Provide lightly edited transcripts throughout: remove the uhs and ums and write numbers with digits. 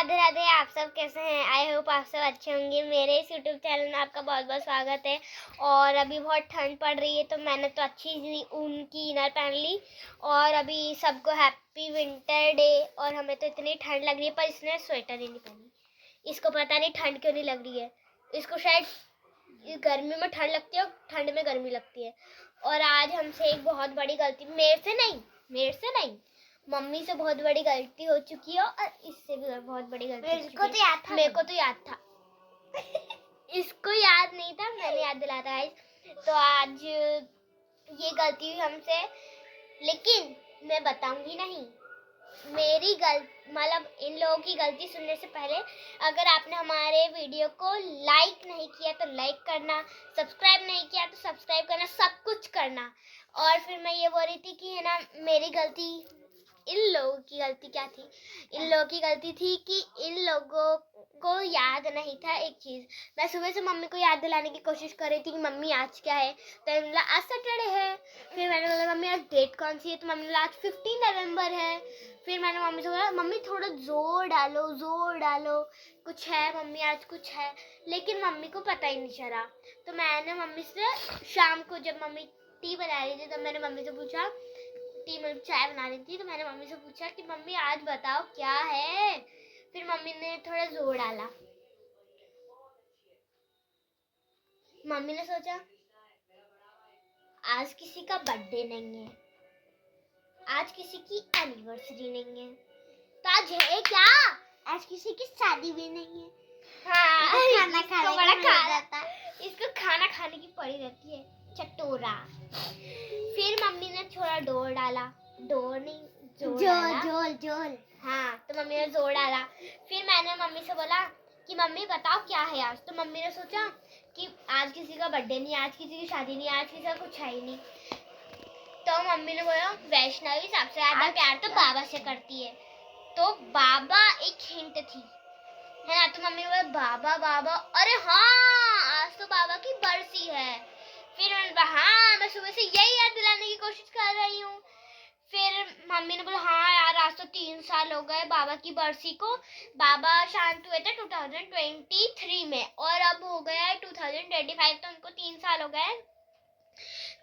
राधे राधे। आप सब कैसे हैं? आई होप आप सब अच्छे होंगे। मेरे इस यूट्यूब चैनल में आपका बहुत बहुत स्वागत है। और अभी बहुत ठंड पड़ रही है तो मैंने तो अच्छी सी ऊन की इनर पहन ली। और अभी सबको हैप्पी विंटर डे। और हमें तो इतनी ठंड लग रही है, पर इसने स्वेटर ही नहीं पहनी। इसको पता नहीं ठंड क्यों नहीं लग रही है। इसको शायद गर्मी में ठंड लगती है और ठंड में गर्मी लगती है। और आज हमसे एक बहुत बड़ी गलती, मेरे से नहीं मम्मी से बहुत बड़ी गलती हो चुकी है। और इससे भी बहुत बड़ी गलती मेरे को तो याद था इसको याद नहीं था, मैंने याद दिलाया था आज। तो आज ये गलती हुई हमसे, लेकिन मैं बताऊंगी नहीं। मेरी मतलब इन लोगों की गलती सुनने से पहले अगर आपने हमारे वीडियो को लाइक नहीं किया तो लाइक करना, सब्सक्राइब नहीं किया तो सब्सक्राइब करना, सब कुछ करना। और फिर मैं ये बोल रही थी कि है ना, मेरी गलती, इन लोगों की गलती क्या थी? इन लोगों की गलती थी कि इन लोगों को याद नहीं था एक चीज़। मैं सुबह से मम्मी को याद दिलाने की कोशिश कर रही थी कि मम्मी आज क्या है। तो बोला आज सैटरडे है। फिर मैंने बोला मम्मी आज डेट कौन सी है? तो मम्मी बोला आज 15 नवंबर है। फिर मैंने मम्मी से बोला मम्मी थोड़ा जोर डालो, कुछ है मम्मी, आज कुछ है। लेकिन मम्मी को पता ही नहीं चला। तो मैंने मम्मी से शाम को, जब मम्मी टी बना रही थी, तब मैंने मम्मी से पूछा, टी में चाय बना रही थी, तो मैंने मम्मी से पूछा कि मम्मी आज बताओ क्या है। फिर मम्मी ने थोड़ा जोर डाला। मम्मी ने सोचा आज किसी का बर्थडे नहीं है, आज किसी की एनिवर्सरी नहीं है, तो आज है क्या? आज किसी की शादी भी नहीं है। हाँ, इसको खाना खाने की पड़ी रहती है, चटोरा। फिर मम्मी ने थोड़ा जोर डाला, जोर। हाँ, तो मम्मी ने जोर डाला। फिर मैंने मम्मी से बोला कि मम्मी बताओ क्या है आज। तो मम्मी ने सोचा कि आज किसी का बर्थडे नहीं, आज किसी की शादी नहीं, आज किसी का कुछ है ही नहीं। तो मम्मी ने बोला वैष्णवी सबसे ज्यादा प्यार तो बाबा से करती है। तो बाबा एक हिंट थी, है ना। तो मम्मी ने बोला बाबा, अरे हाँ आज तो बाबा की बरसी है। फिर मैंने बोला हाँ, मैं सुबह से यही याद दिलाने की कोशिश कर रही हूँ। फिर मम्मी ने बोला हाँ यार आज तो 3 साल हो गए बाबा की बरसी को। बाबा शांत हुए थे 2023 में और अब हो गया है 2025, तो उनको 3 साल हो गए।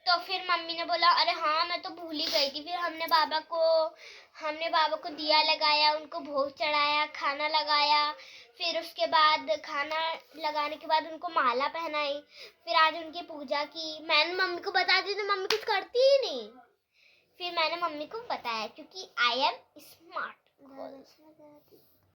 तो फिर मम्मी ने बोला अरे हाँ मैं तो भूल ही गई थी। फिर हमने बाबा को दिया लगाया, उनको भोग चढ़ाया, खाना लगाया। फिर उसके बाद खाना लगाने के बाद उनको माला पहनाई। फिर आज उनकी पूजा की। मैंने मम्मी को बता दी तो मम्मी कुछ करती ही नहीं। फिर मैंने मम्मी को बताया क्योंकि आई एम स्मार्ट।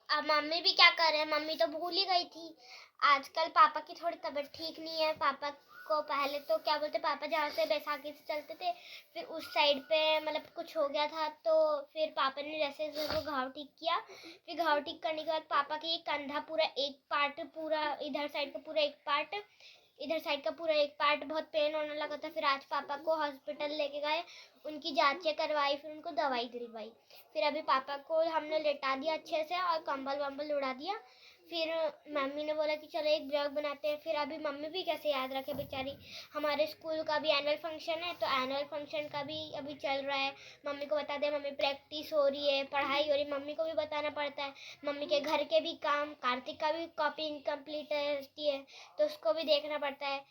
अब मम्मी भी क्या कर रहे हैं, मम्मी तो भूल ही गई थी। आजकल पापा की थोड़ी तबीयत ठीक नहीं है। पापा को पहले तो क्या बोलते, पापा जहाँ से बैसाखी से चलते थे, फिर उस साइड पे मतलब कुछ हो गया था। तो फिर पापा ने जैसे वो घाव ठीक किया। फिर घाव ठीक करने के बाद पापा का ये कंधा पूरा एक पार्ट, पूरा इधर साइड का पूरा एक पार्ट, इधर साइड का पूरा एक पार्ट बहुत पेन होने लगा था। फिर आज पापा को हॉस्पिटल लेके गए, उनकी जांचें करवाई, फिर उनको दवाई दिलवाई। फिर अभी पापा को हमने लेटा दिया अच्छे से और कंबल वंबल उड़ा दिया। फिर मम्मी ने बोला कि चलो एक ब्लॉग बनाते हैं। फिर अभी मम्मी भी कैसे याद रखे बेचारी। हमारे स्कूल का भी एनुअल फंक्शन है, तो एनुअल फंक्शन का भी अभी चल रहा है। मम्मी को बता दे, मम्मी प्रैक्टिस हो रही है, पढ़ाई हो रही है, मम्मी को भी बताना पड़ता है। मम्मी के घर के भी काम, कार्तिक का भी कॉपी इनकम्प्लीट रहती है तो उसको भी देखना पड़ता है।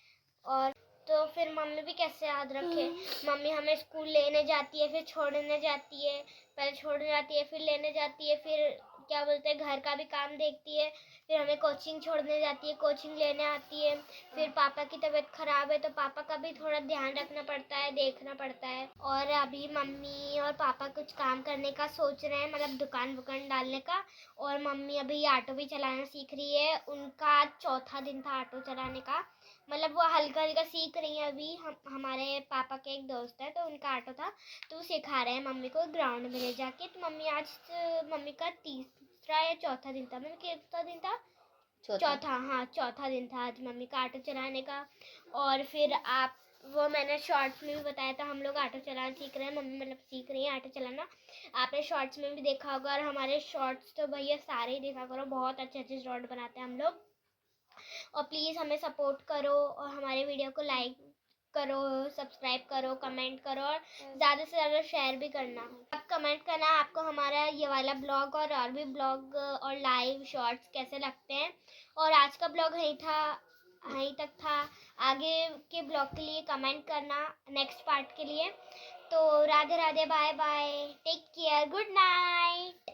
और तो फिर मम्मी भी कैसे याद रखे। मम्मी हमें स्कूल लेने जाती है, फिर छोड़ने जाती है, पहले छोड़ने जाती है फिर लेने जाती है, फिर क्या बोलते हैं घर का भी काम देखती है, फिर हमें कोचिंग छोड़ने जाती है, कोचिंग लेने आती है। फिर पापा की तबीयत खराब है तो पापा का भी थोड़ा ध्यान रखना पड़ता है, देखना पड़ता है। और अभी मम्मी और पापा कुछ काम करने का सोच रहे हैं, मतलब दुकान डालने का। और मम्मी अभी ऑटो भी चलाना सीख रही है। उनका 4था दिन था ऑटो चलाने का, मतलब वो हल्का हल्का सीख रही है अभी। हमारे पापा के एक दोस्त है तो उनका ऑटो था, तो वो सिखा रहे हैं मम्मी को ग्राउंड में ले जाके। तो मम्मी का 3रा या 4था दिन था, मम्मी कितना दिन था? चौथा। हाँ 4था दिन था आज मम्मी का ऑटो चलाने का। और फिर वो मैंने शॉर्ट्स में भी बताया था, हम लोग ऑटो चलाना सीख रहे हैं, मम्मी मतलब सीख रही है ऑटो चलाना। आपने शॉर्ट्स में भी देखा होगा, और हमारे शॉर्ट्स तो भैया सारे ही देखा करो, बहुत अच्छे अच्छे शॉर्ट बनाते हैं हम लोग। और प्लीज़ हमें सपोर्ट करो और हमारे वीडियो को लाइक करो, सब्सक्राइब करो, कमेंट करो और ज़्यादा से ज़्यादा शेयर भी करना। अब कमेंट करना आपको हमारा ये वाला ब्लॉग और भी ब्लॉग और लाइव शॉर्ट्स कैसे लगते हैं। और आज का ब्लॉग यहीं तक था। आगे के ब्लॉग के लिए कमेंट करना नेक्स्ट पार्ट के लिए। तो Radhe Radhe, bye bye, take care, good night.